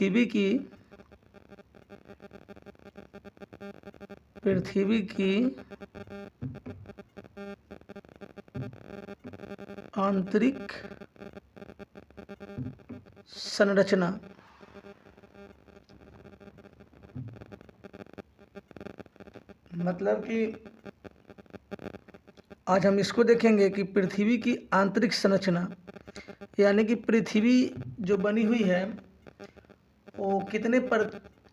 पृथ्वी की आंतरिक संरचना। मतलब कि आज हम इसको देखेंगे कि पृथ्वी की आंतरिक संरचना, यानी कि पृथ्वी जो बनी हुई है वो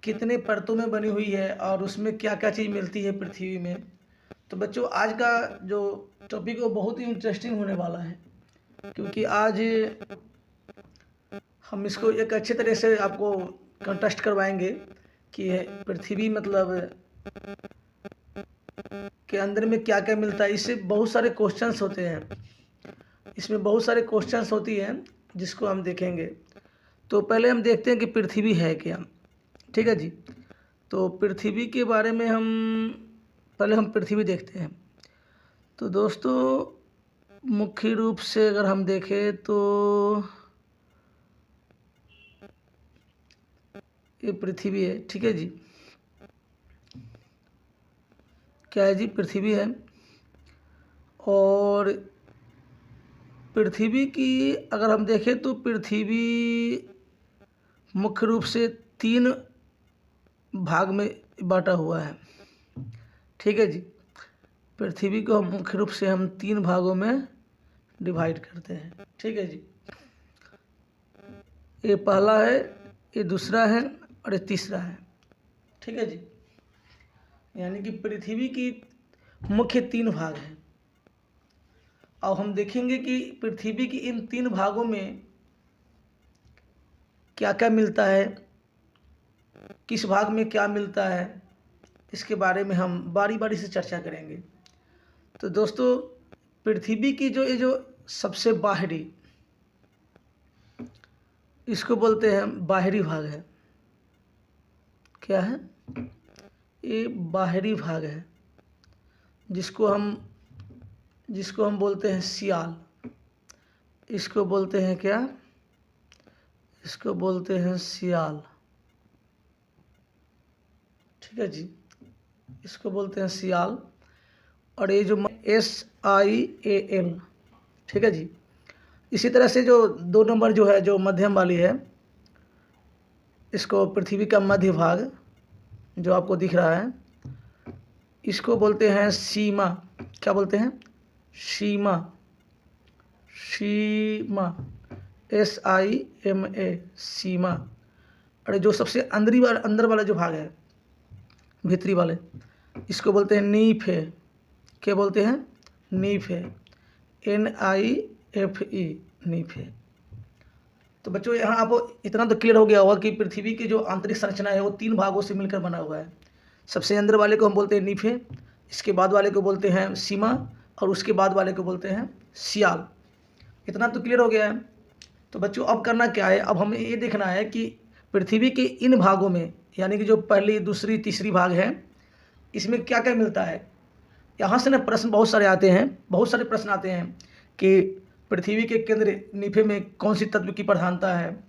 कितने परतों में बनी हुई है और उसमें क्या क्या चीज़ मिलती है पृथ्वी में। तो बच्चों, आज का जो टॉपिक है वो बहुत ही इंटरेस्टिंग होने वाला है, क्योंकि आज हम इसको एक अच्छे तरह से आपको कंटेस्ट करवाएंगे कि पृथ्वी मतलब के अंदर में क्या क्या मिलता है। इससे बहुत सारे क्वेश्चंस होते हैं, इसमें बहुत सारे क्वेश्चंस होती हैं जिसको हम देखेंगे। तो पहले हम देखते हैं कि पृथ्वी है क्या। ठीक है जी। तो पृथ्वी के बारे में हम पृथ्वी देखते हैं। तो दोस्तों, मुख्य रूप से अगर हम देखें तो ये पृथ्वी है। ठीक है जी, क्या है जी? पृथ्वी है। और पृथ्वी की अगर हम देखें तो पृथ्वी मुख्य रूप से 3 भाग में बांटा हुआ है। ठीक है जी। पृथ्वी को मुख्य रूप से हम 3 भागों में डिवाइड करते हैं। ठीक है जी। ये पहला है, ये दूसरा है और ये तीसरा है। ठीक है जी। यानी कि पृथ्वी की मुख्य 3 भाग हैं। अब हम देखेंगे कि पृथ्वी की इन 3 भागों में क्या क्या मिलता है, किस भाग में क्या मिलता है, इसके बारे में हम बारी बारी से चर्चा करेंगे। तो दोस्तों, पृथ्वी की ये जो सबसे बाहरी, इसको बोलते हैं बाहरी भाग है। क्या है? ये बाहरी भाग है, जिसको हम बोलते हैं सियाल। इसको बोलते हैं क्या? इसको बोलते हैं सियाल। ठीक है जी, इसको बोलते हैं सियाल। और ये जो SIAL, ठीक है जी। इसी तरह से जो 2 नंबर जो है, जो मध्यम वाली है, इसको पृथ्वी का मध्य भाग जो आपको दिख रहा है, इसको बोलते हैं सीमा। क्या बोलते हैं? सीमा। SIMA, सीमा। और जो सबसे अंदर वाला जो भाग है, भीतरी वाले, इसको बोलते हैं नीफ है। क्या बोलते हैं? नीफ है। NIFE, नीफ है। तो बच्चों, यहाँ आपको इतना तो क्लियर हो गया होगा कि पृथ्वी की जो आंतरिक संरचना है वो 3 भागों से मिलकर बना हुआ है। सबसे अंदर वाले को हम बोलते हैं नीफ है, इसके बाद वाले को बोलते हैं सीमा, और उसके बाद वाले को बोलते हैं सियाल। इतना तो क्लियर हो गया है। तो बच्चों, अब करना क्या है? अब हमें ये देखना है कि पृथ्वी के इन भागों में, यानी कि जो पहली, दूसरी, तीसरी भाग है, इसमें क्या क्या मिलता है। यहाँ से ना प्रश्न बहुत सारे आते हैं, बहुत सारे प्रश्न आते हैं कि पृथ्वी के केंद्र नीफे में कौन सी तत्व की प्रधानता है,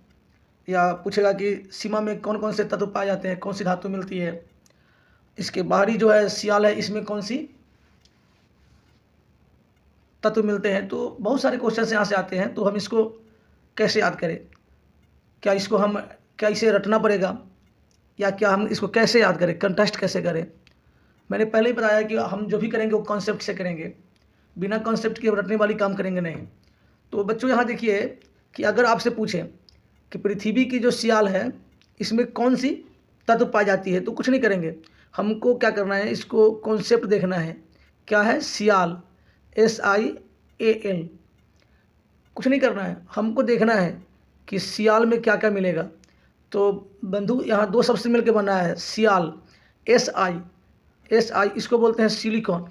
या पूछेगा कि सीमा में कौन कौन से तत्व पाए जाते हैं, कौन सी धातु मिलती है। इसके बाहरी जो है सियाल है, इसमें कौन सी तत्व मिलते हैं। तो बहुत सारे क्वेश्चन यहाँ से आते हैं। तो हम इसको कैसे याद करें? क्या इसे रटना पड़ेगा, या क्या हम इसको कैसे याद करें, कंटेस्ट कैसे करें? मैंने पहले ही बताया कि हम जो भी करेंगे वो कॉन्सेप्ट से करेंगे, बिना कॉन्सेप्ट के रटने वाली काम करेंगे नहीं। तो बच्चों, यहाँ देखिए कि अगर आपसे पूछें कि पृथ्वी की जो सियाल है, इसमें कौन सी तत्व पाई जाती है, तो कुछ नहीं करेंगे। हमको क्या करना है, इसको कॉन्सेप्ट देखना है। क्या है? सियाल, SIAL। कुछ नहीं करना है, हमको देखना है कि सियाल में क्या क्या मिलेगा। तो बंधु, यहाँ 2 शब्द से मिलकर बना है सियाल। SI, इसको बोलते हैं सिलिकॉन।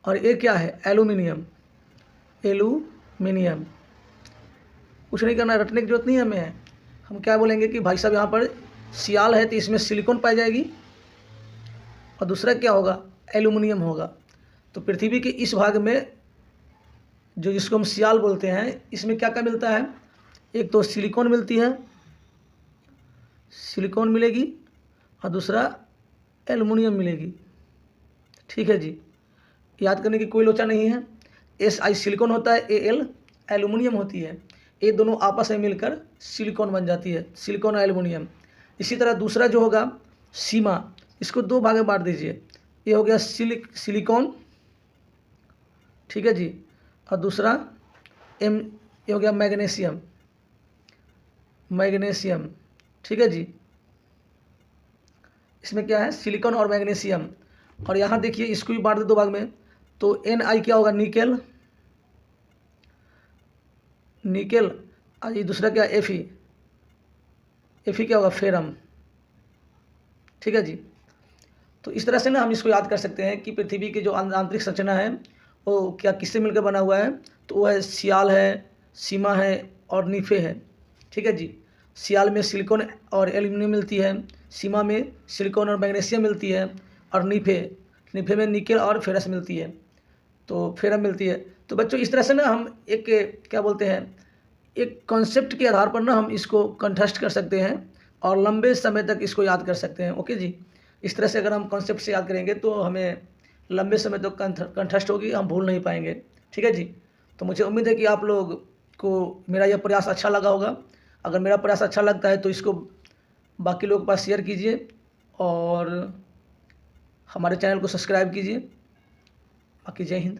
और ये क्या है? एल्यूमिनियम। कुछ नहीं करना है, रटने की जरूरत नहीं हमें। हम क्या बोलेंगे कि भाई साहब, यहाँ पर सियाल है तो इसमें सिलिकॉन पाई जाएगी, और दूसरा क्या होगा? एल्यूमिनियम होगा। तो पृथ्वी के इस भाग में जो जिसको हम सियाल बोलते हैं, इसमें क्या क्या मिलता है? एक तो सिलिकॉन मिलती है, सिलिकॉन मिलेगी, और दूसरा एल्युमिनियम मिलेगी। ठीक है जी, याद करने की कोई लोचा नहीं है। SI सिलिकॉन होता है, Al एल्युमिनियम होती है। ये दोनों आपस में मिलकर सिलिकॉन बन जाती है, सिलिकॉन और एल्युमिनियम। इसी तरह दूसरा जो होगा सीमा, इसको दो भाग में बांट दीजिए। ये हो गया सिलिकॉन, ठीक है जी, और दूसरा ये हो गया मैग्नीशियम, मैग्नीशियम, ठीक है जी। इसमें क्या है? सिलिकॉन और मैग्नीशियम। और यहाँ देखिए इसको भी बांट दे दो भाग में, तो Ni क्या होगा? Nickel, nickel. और ये दूसरा क्या? Fe, Fe क्या होगा? फेरम। ठीक है जी। तो इस तरह से ना हम इसको याद कर सकते हैं कि पृथ्वी की जो आंतरिक संरचना है वो क्या किससे मिलकर बना हुआ है? तो वो है सियाल है, सीमा है और नीफे है। ठीक है जी। सियाल में सिलिकॉन और एल्युमिनियम मिलती है, सीमा में सिलिकॉन और मैग्नीशियम मिलती है, और नीफे में निकेल और फेरस मिलती है, तो फेरम मिलती है। तो बच्चों इस तरह से ना हम एक क्या बोलते हैं, एक कॉन्सेप्ट के आधार पर ना हम इसको कंठस्थ कर सकते हैं और लंबे समय तक इसको याद कर सकते हैं। ओके जी, इस तरह से अगर हम कॉन्सेप्ट से याद करेंगे तो हमें लंबे समय तक कंठस्थ होगी, हम भूल नहीं पाएंगे। ठीक है जी। तो मुझे उम्मीद है कि आप लोग को मेरा यह प्रयास अच्छा लगा होगा। अगर मेरा प्रयास अच्छा लगता है तो इसको बाकी लोगों के पास शेयर कीजिए और हमारे चैनल को सब्सक्राइब कीजिए। बाकी जय हिंद।